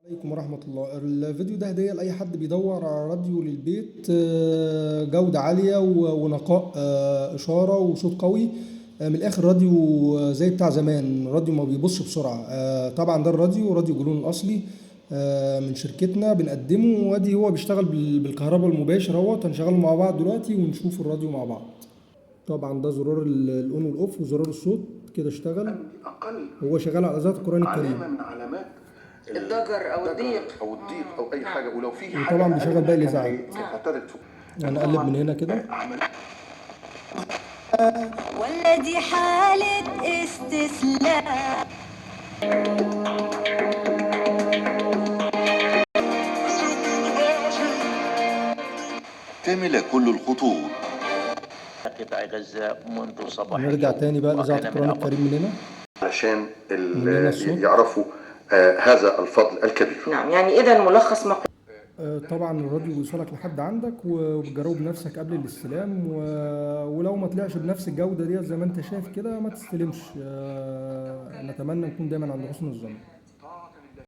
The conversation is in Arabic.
عليكم ورحمة الله. الفيديو ده هدية لأي حد بيدور على راديو للبيت، جودة عالية ونقاء، إشارة وصوت قوي. من الآخر راديو زي بتاع زمان، راديو ما بيبصش بسرعة. طبعا ده راديو جنون الأصلي، من شركتنا بنقدمه، وادي هو بيشتغل بالكهرباء المباشر اهوت. هنشغله مع بعض دلوقتي ونشوف الراديو مع بعض. طبعا ده زرار الأون والأوف وزرار الصوت كده اشتغل. أقل هو شغال على ذات القرآن علامة الكريم. من علامات الضجر أو الضيق. أو أي حاجة، ولو في حاجة وطبعا أقل بيشغل منها باقي كان الإذاعات. هتبتدي تفوق. هنقلب من هنا كده. ولا دي حالة استسلام. كامل كل الخطوط. قطاع غزة منذ صباح نرجع اليوم تاني بقى لإذاعة وكان من القرآن الكريم من هنا. علشان من هنا الصوت. يعرفوا هذا الفضل الكبير. نعم، يعني إذا ملخص مقول طبعا الراديو بيوصلك لحد عندك، وبتجربه بنفسك قبل الاستلام، ولو ما طلعش بنفس الجودة دي زي ما انت شايف كده ما تستلمش. نتمنى نكون دايما عند حسن الظن.